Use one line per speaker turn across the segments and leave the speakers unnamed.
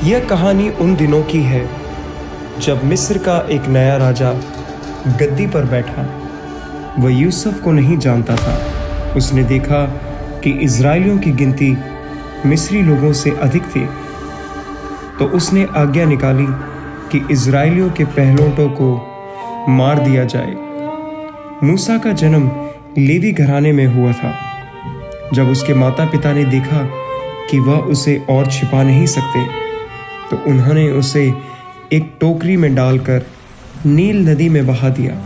यह कहानी उन दिनों की है जब मिस्र का एक नया राजा गद्दी पर बैठा। वह यूसुफ को नहीं जानता था। उसने देखा कि इज़राइलियों की गिनती मिस्री लोगों से अधिक थी, तो उसने आज्ञा निकाली कि इज़राइलियों के पहलौठों को मार दिया जाए। मूसा का जन्म लेवी घराने में हुआ था। जब उसके माता पिता ने देखा कि वह उसे और छिपा नहीं सकते, तो उन्होंने उसे एक टोकरी में डालकर नील नदी में बहा दिया।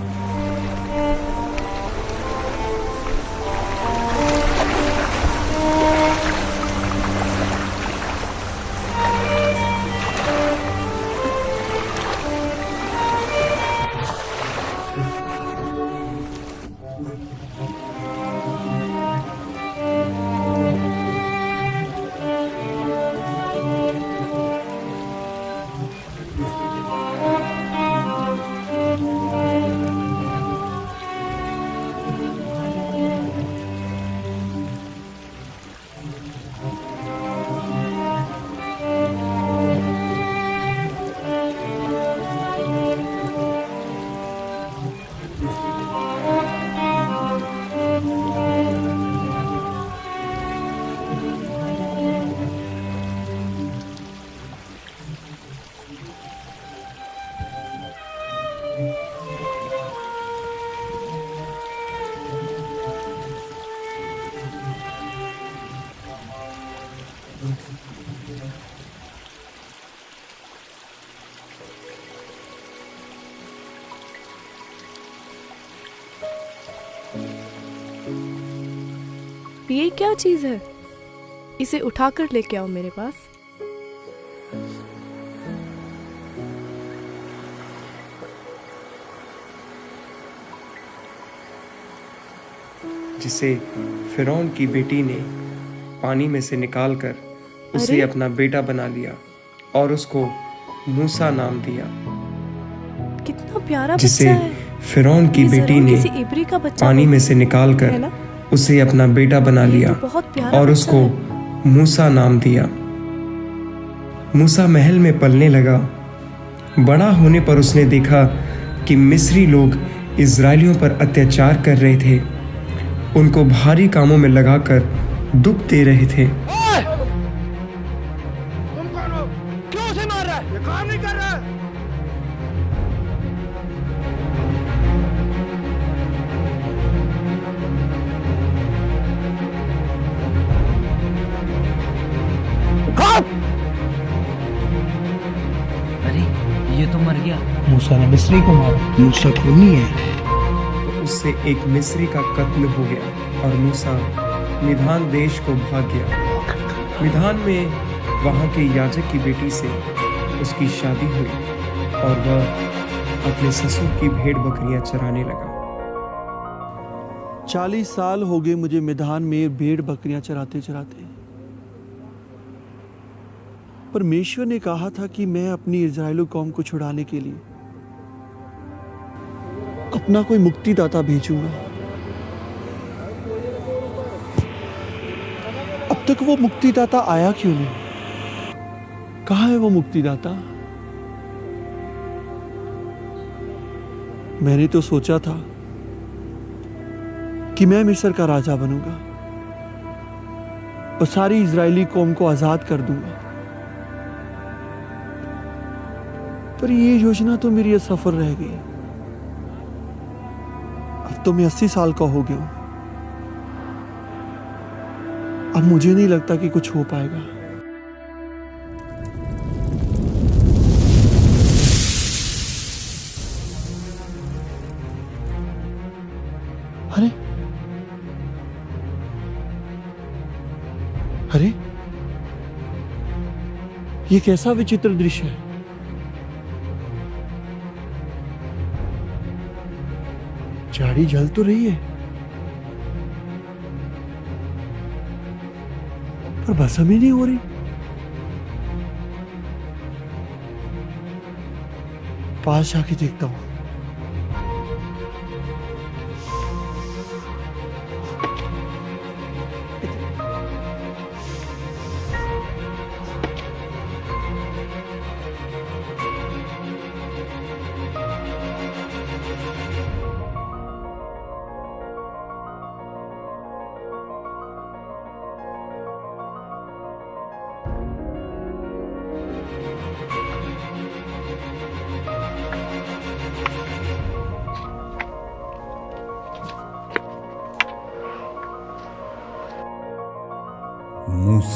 ये क्या चीज है? इसे उठाकर लेके आओ मेरे पास।
जिसे फिरौन की बेटी ने पानी में से निकालकर उसे अपना बेटा बना लिया और उसको मूसा नाम दिया।
कितना प्यारा
जिसे
बच्चा है।
फिरौन की बेटी ने
किसी इब्री का बच्चा
पानी में से निकालकर उसे अपना बेटा बना लिया और उसको मूसा नाम दिया। मूसा महल में पलने लगा। बड़ा होने पर उसने देखा कि मिस्री लोग इज़राइलियों पर अत्याचार कर रहे थे, उनको भारी कामों में लगाकर दुख दे रहे थे।
तुम कौन हो? क्यों उसे मार रहा है? ये काम नहीं कर रहा है।
अरे ये तो मर गया।
मूसा ने मिस्री को मारा। मूसा खूनी है।
तो उससे एक मिस्री का कत्ल हो गया और मूसा मिधान देश को भाग गया। मिधान में वहाँ के याजक की बेटी से उसकी शादी हुई और वह अपने ससुर की भेड़ बकरियां चराने लगा।
40 साल हो गए मुझे मिधान में भेड़ बकरियां चराते चराते। परमेश्वर ने कहा था कि मैं अपनी इज़राइली कौम को छुड़ाने के लिए अपना कोई मुक्तिदाता भेजूंगा। अब तक वो मुक्तिदाता आया क्यों नहीं? कहाँ है वो मुक्तिदाता? मैंने तो सोचा था कि मैं मिस्र का राजा बनूंगा और सारी इज़राइली कौम को आजाद कर दूंगा, पर ये योजना तो मेरी असफल रह गई। अब तो मैं 80 साल का हो गया हूं। अब मुझे नहीं लगता कि कुछ हो पाएगा। अरे अरे ये कैसा विचित्र दृश्य है। झाड़ी जल तो रही है, पर भस्म ही नहीं हो रही। पास जाके देखता हूं।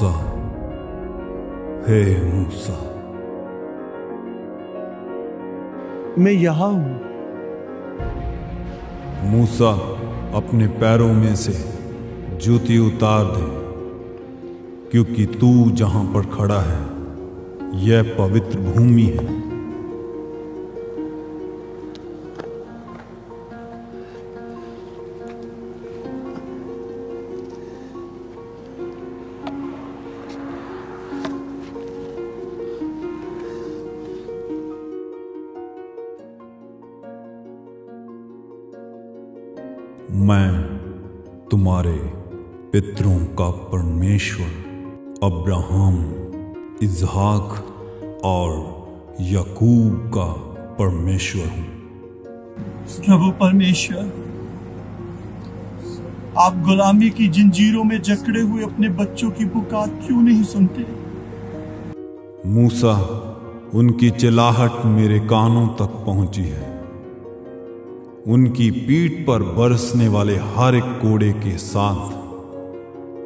मूसा, हे मूसा।
मैं यहाँ हूं।
मूसा, अपने पैरों में से जूती उतार दे, क्योंकि तू जहां पर खड़ा है यह पवित्र भूमि है। मैं तुम्हारे पितरों का परमेश्वर अब्राहम, इसहाक और याकूब का परमेश्वर हूं।
प्रभु परमेश्वर, आप गुलामी की जंजीरों में जकड़े हुए अपने बच्चों की पुकार क्यों नहीं सुनते?
मूसा, उनकी चिल्लाहट मेरे कानों तक पहुंची है। उनकी पीठ पर बरसने वाले हर एक कोड़े के साथ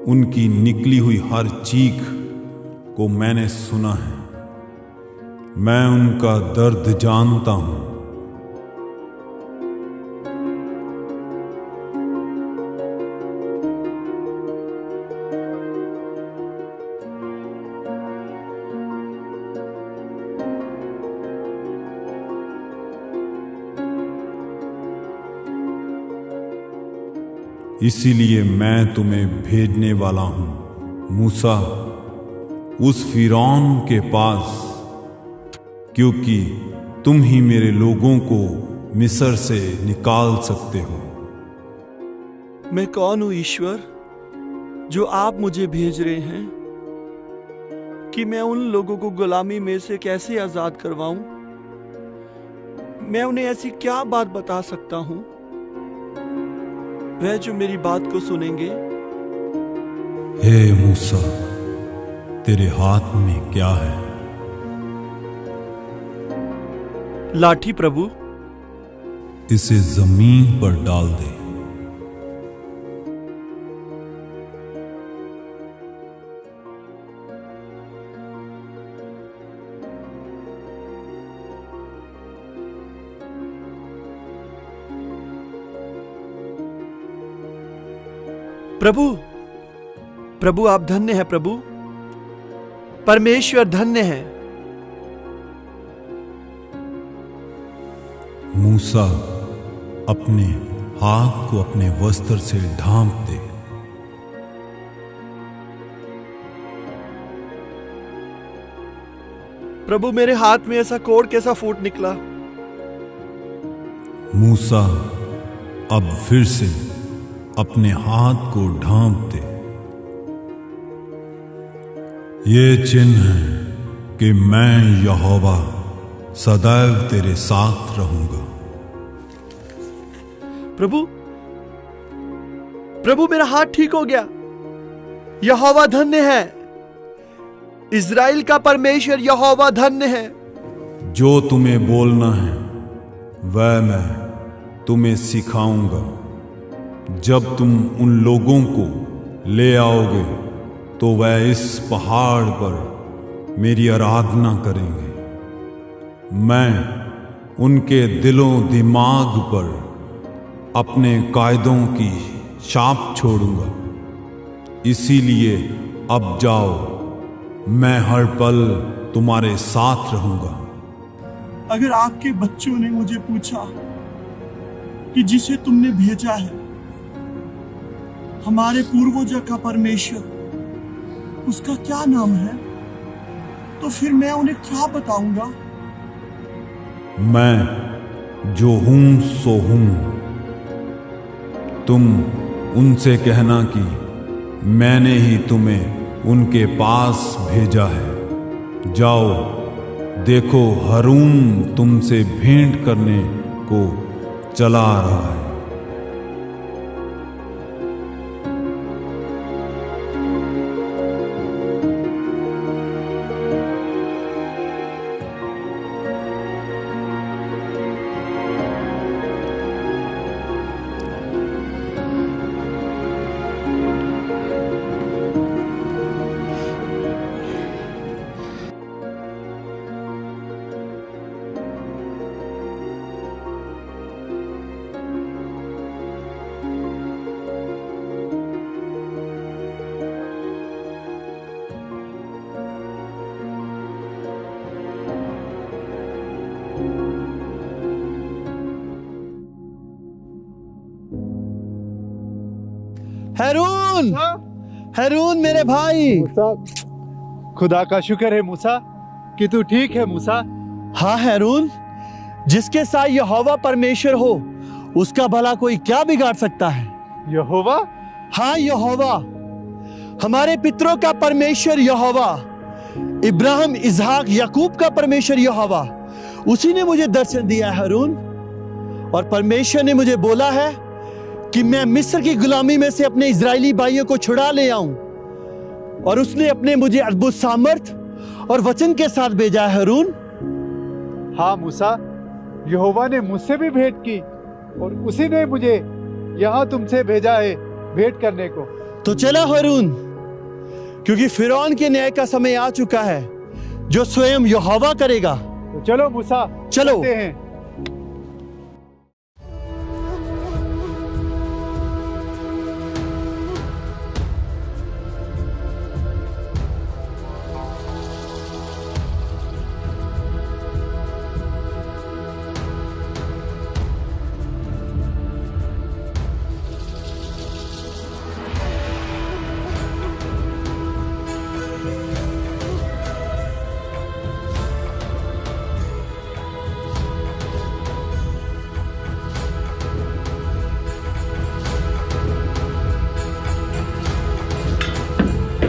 उनकी निकली हुई हर चीख को मैंने सुना है। मैं उनका दर्द जानता हूं। इसीलिए मैं तुम्हें भेजने वाला हूं मूसा, उस फिरौन के पास, क्योंकि तुम ही मेरे लोगों को मिस्र से निकाल सकते हो।
मैं कौन हूं ईश्वर, जो आप मुझे भेज रहे हैं? कि मैं उन लोगों को गुलामी में से कैसे आजाद करवाऊं? मैं उन्हें ऐसी क्या बात बता सकता हूं वह जो मेरी बात को सुनेंगे?
हे मूसा, तेरे हाथ में क्या है?
लाठी प्रभु।
इसे जमीन पर डाल दे।
प्रभु, प्रभु आप धन्य हैं। प्रभु परमेश्वर धन्य है।
मूसा, अपने हाथ को अपने वस्त्र से ढांप दे।
प्रभु मेरे हाथ में ऐसा कोड़ कैसा फूट निकला?
मूसा, अब फिर से अपने हाथ को ढांप दे। ये चिन्ह है कि मैं यहोवा सदैव तेरे साथ रहूंगा।
प्रभु, प्रभु मेरा हाथ ठीक हो गया। यहोवा धन्य है। इज़राइल का परमेश्वर यहोवा धन्य है।
जो तुम्हें बोलना है वह मैं तुम्हें सिखाऊंगा। जब तुम उन लोगों को ले आओगे तो वह इस पहाड़ पर मेरी आराधना करेंगे। मैं उनके दिलों दिमाग पर अपने कायदों की छाप छोड़ूंगा। इसीलिए अब जाओ, मैं हर पल तुम्हारे साथ रहूंगा।
अगर आपके बच्चों ने मुझे पूछा कि जिसे तुमने भेजा है हमारे पूर्वजों का परमेश्वर, उसका क्या नाम है, तो फिर मैं उन्हें क्या बताऊंगा?
मैं जो हूं सो हूं। तुम उनसे कहना कि मैंने ही तुम्हें उनके पास भेजा है। जाओ, देखो हारून तुमसे भेंट करने को चला आ रहा है।
हैरून, हैरून मेरे भाई।
खुदा का शुक्र है मूसा कि तू ठीक है मूसा।
हाँ हैरून, जिसके साथ यहोवा परमेश्वर हो उसका भला कोई क्या बिगाड़ सकता है?
यहोवा?
हाँ यहोवा, हमारे पितरों का परमेश्वर यहोवा, इब्राहिम, इसहाक, याकूब का परमेश्वर यहोवा, उसी ने मुझे दर्शन दिया है हैरून। और परमेश्वर ने मुझे बोला है कि मैं मिस्र की गुलामी में से अपने इजरायली भाइयों को छुड़ा ले आऊं। और उसने अपने मुझे अद्भुत सामर्थ और वचन के साथ भेजा है हैरून।
हाँ मूसा, यहोवा ने मुझसे भी भेंट की और उसी ने मुझे यहाँ तुमसे भेजा है भेंट करने को।
तो चला हैरून, क्योंकि फिरौन के न्याय का समय आ चुका है जो स्वयं यहोवा करेगा।
तो चलो मूसा,
चलो।
चलते हैं।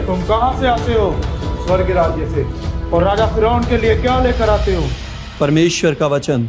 तुम कहाँ से आते हो?
स्वर्ग राज्य से।
और राजा फिरौन के लिए क्या लेकर आते हो?
परमेश्वर का वचन।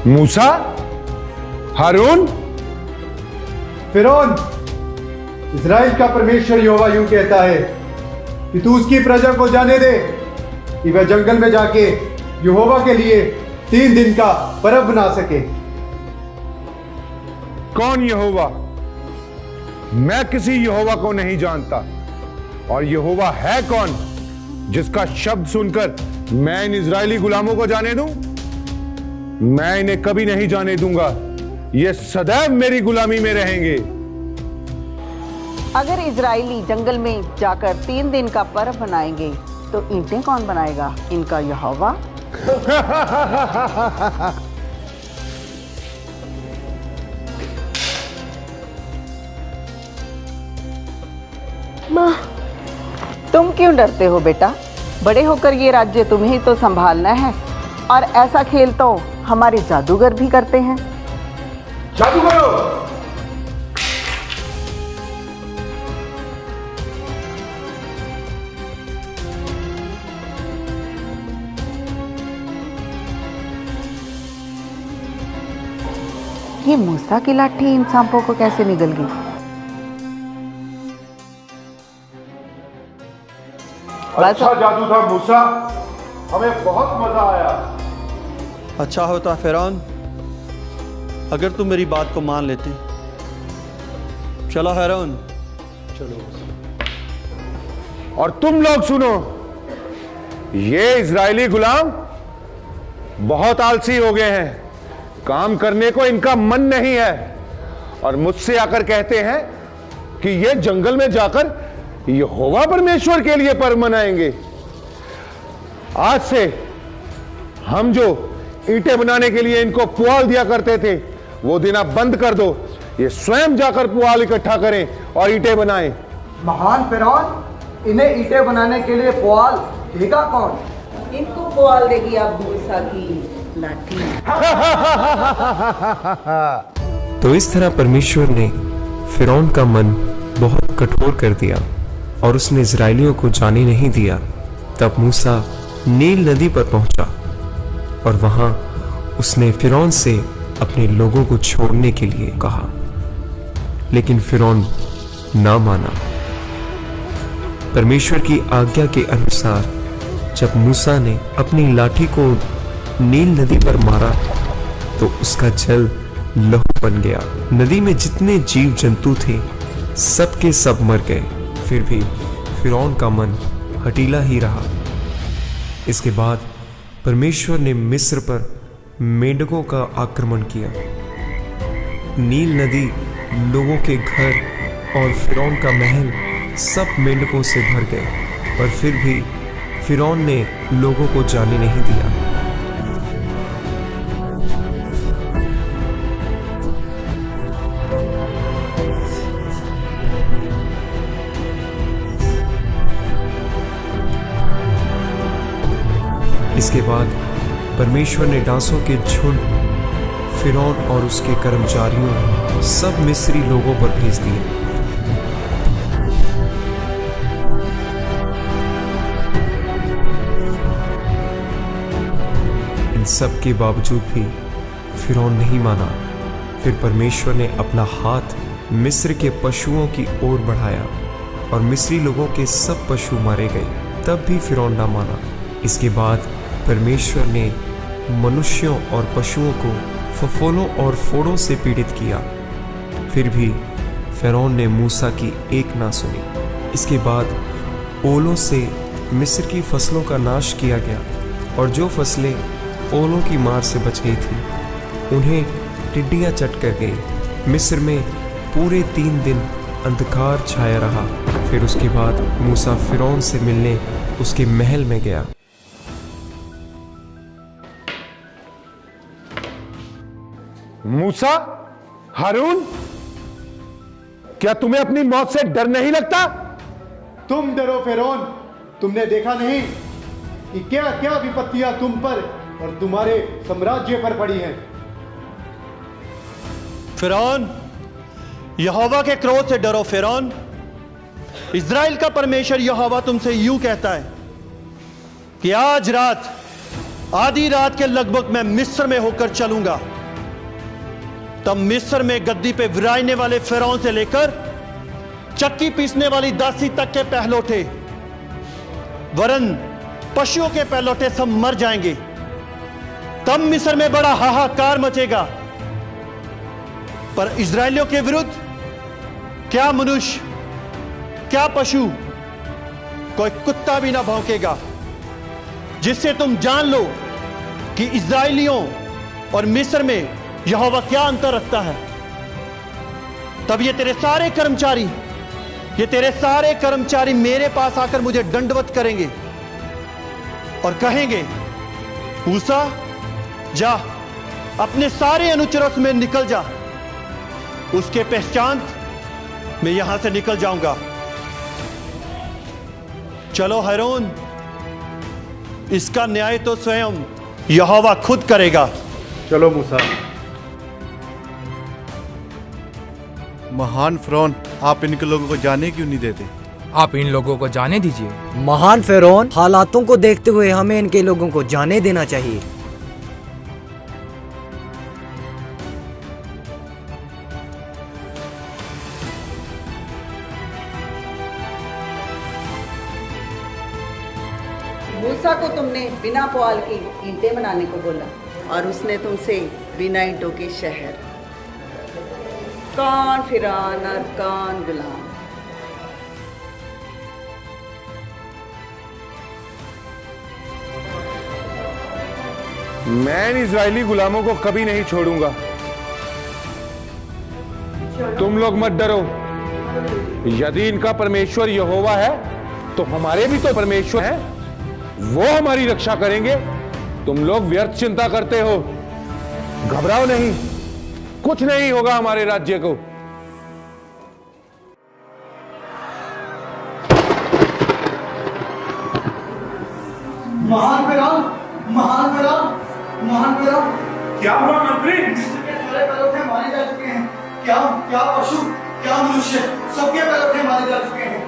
मूसा, हारून,
फिरौन, इस्राएल का परमेश्वर यहोवा यूं कहता है कि तू उसकी प्रजा को जाने दे कि वह जंगल में जाके यहोवा के लिए 3 दिन का पर्व बना सके।
कौन यहोवा? मैं किसी यहोवा को नहीं जानता। और यहोवा है कौन जिसका शब्द सुनकर मैं इन इजरायली गुलामों को जाने दूं? मैं इन्हें कभी नहीं जाने दूंगा। ये सदैव मेरी गुलामी में रहेंगे।
अगर इजरायली जंगल में जाकर 3 दिन का पर्व बनाएंगे तो ईंटें कौन बनाएगा? इनका यहोवा। माँ, तुम क्यों डरते हो बेटा? बड़े होकर ये राज्य तुम्हें ही तो संभालना है। और ऐसा खेल तो हमारे जादूगर भी करते हैं।
जादू करो।
ये मूसा की लाठी इन सांपों को कैसे निगल गई?
अच्छा जादू था मूसा, हमें बहुत मजा आया।
अच्छा होता फिरौन अगर तुम मेरी बात को मान लेते। चलो हैरून,
चलो।
और तुम लोग सुनो, ये इजरायली गुलाम बहुत आलसी हो गए हैं। काम करने को इनका मन नहीं है और मुझसे आकर कहते हैं कि ये जंगल में जाकर यहोवा परमेश्वर के लिए पर्व मनाएंगे। आज से हम जो ईंटें बनाने के लिए इनको पुआल दिया करते थे वो दिन आप बंद कर दो। ये स्वयं जाकर पुआल इकट्ठा करें और ईंटें बनाएं।
महान फिरौन, इन्हें ईंटें बनाने के लिए पुआल देगा कौन?
इनको पुआल देगी आप मूसा की लाठी।
तो इस तरह परमेश्वर ने फिरौन का मन बहुत कठोर कर दिया और उसने इजरायलियों को जाने नहीं दिया। तब मूसा नील नदी पर पहुंचा और वहां उसने फिरौन से अपने लोगों को छोड़ने के लिए कहा, लेकिन फिरौन ना माना। परमेश्वर की आज्ञा के अनुसार जब मूसा ने अपनी लाठी को नील नदी पर मारा तो उसका जल लहू बन गया। नदी में जितने जीव जंतु थे सब के सब मर गए। फिर भी फिरौन का मन हठीला ही रहा। इसके बाद परमेश्वर ने मिस्र पर मेंढकों का आक्रमण किया। नील नदी, लोगों के घर और फिरौन का महल सब मेंढकों से भर गए, पर फिर भी फिरौन ने लोगों को जाने नहीं दिया। इसके बाद परमेश्वर ने डांसों के झुंड फिरौन और उसके कर्मचारियों सब मिस्री लोगों पर भेज दिए। इन सब के बावजूद भी फिरौन नहीं माना। फिर परमेश्वर ने अपना हाथ मिस्र के पशुओं की ओर बढ़ाया और मिस्री लोगों के सब पशु मारे गए, तब भी फिरौन ना माना। इसके बाद परमेश्वर ने मनुष्यों और पशुओं को फफोलों और फोड़ों से पीड़ित किया। फिर भी फिरौन ने मूसा की एक ना सुनी। इसके बाद ओलों से मिस्र की फसलों का नाश किया गया, और जो फसलें ओलों की मार से बच गई थी उन्हें टिड्डियां चट कर गई। मिस्र में पूरे 3 दिन अंधकार छाया रहा। फिर उसके बाद मूसा फिरौन से मिलने उसके महल में गया।
मूसा, हारून, क्या तुम्हें अपनी मौत से डर नहीं लगता?
तुम डरो फिरौन, तुमने देखा नहीं कि क्या क्या विपत्तियां तुम पर और तुम्हारे साम्राज्य पर पड़ी हैं।
फिरौन, यहोवा के क्रोध से डरो। फिरौन, इज़राइल का परमेश्वर यहोवा तुमसे यूं कहता है कि आज रात, आधी रात के लगभग मैं मिस्र में होकर चलूंगा। तब मिस्र में गद्दी पे विराजने वाले फिरौन से लेकर चक्की पीसने वाली दासी तक के पहलौठे, वरन पशुओं के पहलौठे सब मर जाएंगे। तब मिस्र में बड़ा हाहाकार मचेगा। पर इजरायलियों के विरुद्ध क्या मनुष्य, क्या पशु, कोई कुत्ता भी ना भौंकेगा, जिससे तुम जान लो कि इजरायलियों और मिस्र में यहोवा क्या अंतर रखता है। तब ये तेरे सारे कर्मचारी मेरे पास आकर मुझे दंडवत करेंगे और कहेंगे, मूसा, जा अपने सारे अनुचरों में निकल जा। उसके पहचान मैं यहां से निकल जाऊंगा। चलो हारून, इसका न्याय तो स्वयं यहोवा खुद करेगा।
चलो मूसा।
महान फिरौन, आप इनके लोगों को जाने क्यों नहीं देते?
आप इन लोगों को जाने दीजिए।
महान फिरौन, हालातों को देखते हुए हमें इनके लोगों को जाने देना चाहिए।
मूसा को तुमने बिना पुआल की ईंटें बनाने को बोला और उसने तुमसे बिना ईंटों के शहर। कौन फिरौन और कौन गुलाम।
मैं इन इजरायली गुलामों को कभी नहीं छोड़ूंगा। तुम लोग मत डरो। यदि इनका परमेश्वर यहोवा है तो हमारे भी तो परमेश्वर हैं, वो हमारी रक्षा करेंगे। तुम लोग व्यर्थ चिंता करते हो। घबराओ नहीं, कुछ नहीं होगा हमारे राज्य को।
महान फिरौन, महान फिरौन, महान फिरौन।
क्या हुआ मंत्री?
सारे पैलौठे मारे जा चुके हैं। क्या क्या पशु, क्या मनुष्य, सबके पैलौठे मारे जा चुके हैं।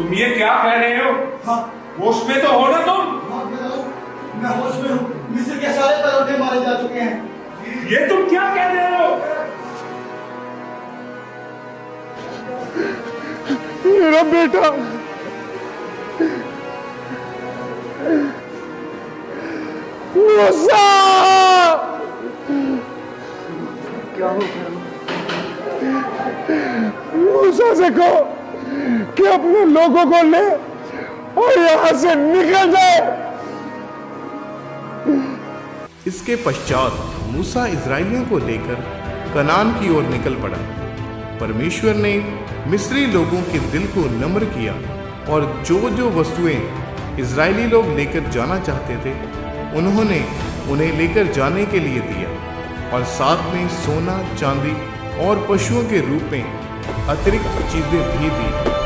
तुम ये क्या कह रहे हो? होश में तो हो ना तुम?
मैं होश में हूँ। मिस्र के सारे परोठे मारे जा चुके हैं।
ये तुम क्या कह रहे हो?
मेरा बेटा मूसा!
क्या हो
मूसा से कहो कि अपने लोगों को ले और यहां से निकल जाए।
इसके पश्चात मूसा इजराइलियों को लेकर कनान की ओर निकल पड़ा। परमेश्वर ने मिस्री लोगों के दिल को नम्र किया और जो जो वस्तुएं इजरायली लोग लेकर जाना चाहते थे उन्होंने उन्हें लेकर जाने के लिए दिया और साथ में सोना, चांदी और पशुओं के रूप में अतिरिक्त चीजें भी दी।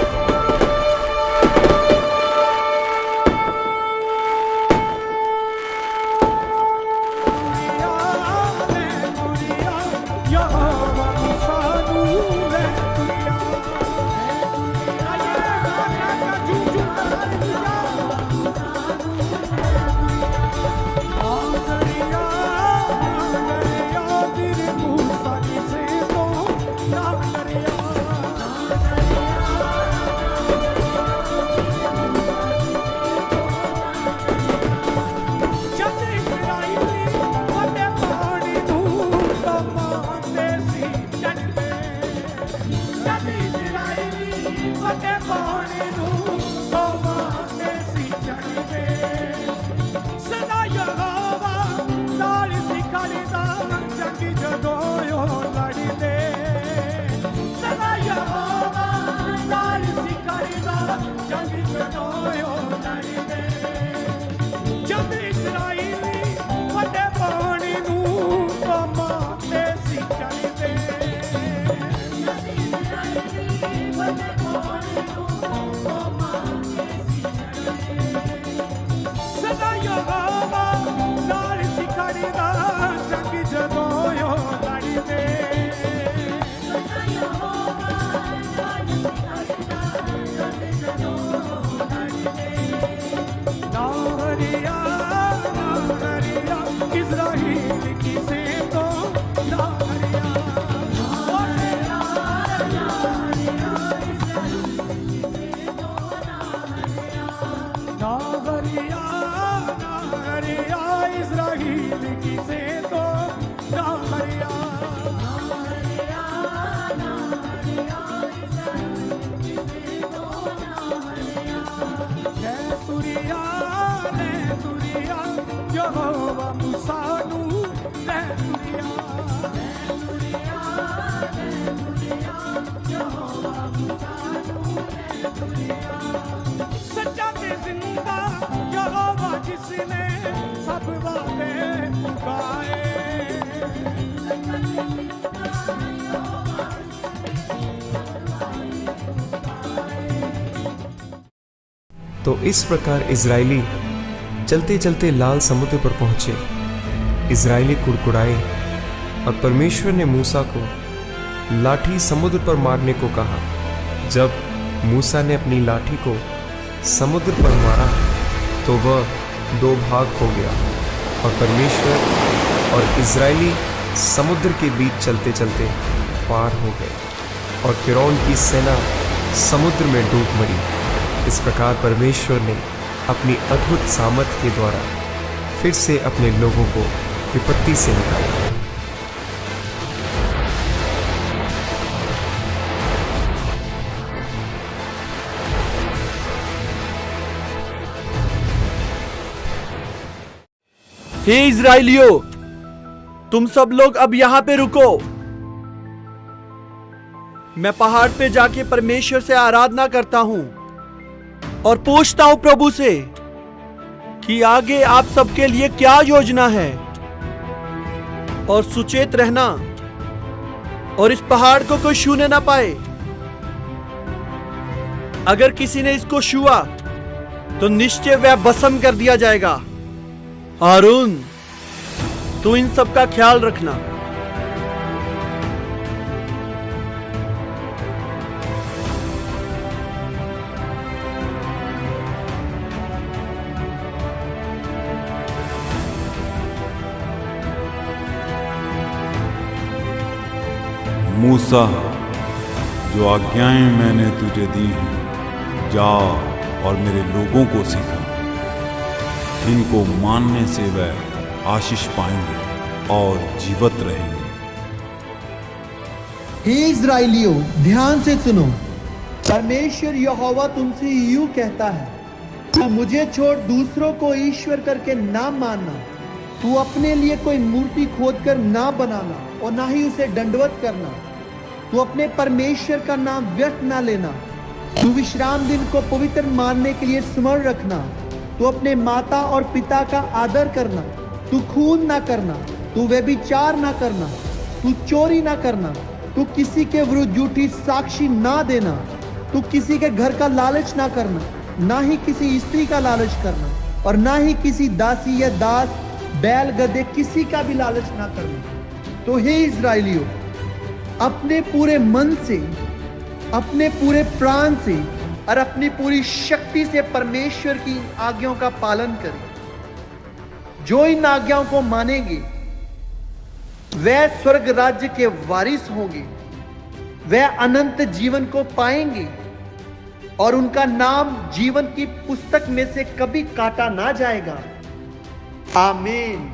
तो इस प्रकार इजरायली चलते चलते लाल समुद्र पर पहुंचे। इजरायली कुड़कुड़ाए और परमेश्वर ने मूसा को लाठी समुद्र पर मारने को कहा। जब मूसा ने अपनी लाठी को समुद्र पर मारा तो वह दो भाग हो गया और परमेश्वर और इजरायली समुद्र के बीच चलते चलते पार हो गए और फिरौन की सेना समुद्र में डूब मरी। इस प्रकार परमेश्वर ने अपनी अद्भुत सामर्थ के द्वारा फिर से अपने लोगों को विपत्ति से निकाला।
हे इजराइलियों, तुम सब लोग अब यहां पे रुको। मैं पहाड़ पे जाके परमेश्वर से आराधना करता हूं और पूछता हूं प्रभु से कि आगे आप सबके लिए क्या योजना है। और सुचेत रहना और इस पहाड़ को कोई छूने ना पाए। अगर किसी ने इसको छुआ तो निश्चय वह भस्म कर दिया जाएगा। हारून, तू इन सब का ख्याल रखना।
मूसा, जो आज्ञाएं मैंने तुझे दी हैं, जा और मेरे लोगों को सिखा। इनको मानने से वह आशीष पाएंगे और जीवित रहेंगे।
हे इज़राइलियों, ध्यान से सुनो। परमेश्वर यहोवा तुमसे यूं कहता है, तू मुझे छोड़ दूसरों को ईश्वर करके ना मानना। तू अपने लिए कोई मूर्ति खोदकर ना बनाना और ना ही उसे दंडवत करना। तू अपने परमेश्वर का नाम व्यर्थ ना लेना। तू विश्राम दिन को पवित्र मानने के लिए स्मरण रखना। तू अपने माता और पिता का आदर करना। तू खून ना करना। तू व्यभिचार ना करना। तू चोरी ना करना। तू किसी के विरुद्ध झूठी साक्षी ना देना। तू किसी के घर का लालच ना करना, ना ही किसी स्त्री का लालच करना, और ना ही किसी दासी या दास, बैल गधे किसी का भी लालच ना करना। तो हे इज़राइलियों, अपने पूरे मन से, अपने पूरे प्राण से और अपनी पूरी शक्ति से परमेश्वर की इन आज्ञाओं का पालन करें। जो इन आज्ञाओं को मानेंगे वह स्वर्ग राज्य के वारिस होंगे, वह अनंत जीवन को पाएंगे और उनका नाम जीवन की पुस्तक में से कभी काटा ना जाएगा। आमीन।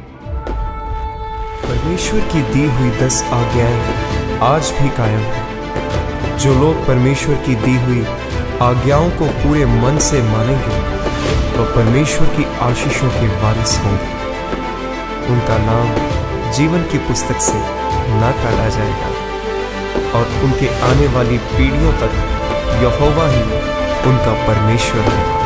परमेश्वर की दी हुई 10 आज्ञाएं आज भी कायम है। जो लोग परमेश्वर की दी हुई आज्ञाओं को पूरे मन से मानेंगे तो परमेश्वर की आशीषों के वारिस होंगे। उनका नाम जीवन की पुस्तक से ना काटा जाएगा और उनके आने वाली पीढ़ियों तक यहोवा ही उनका परमेश्वर है।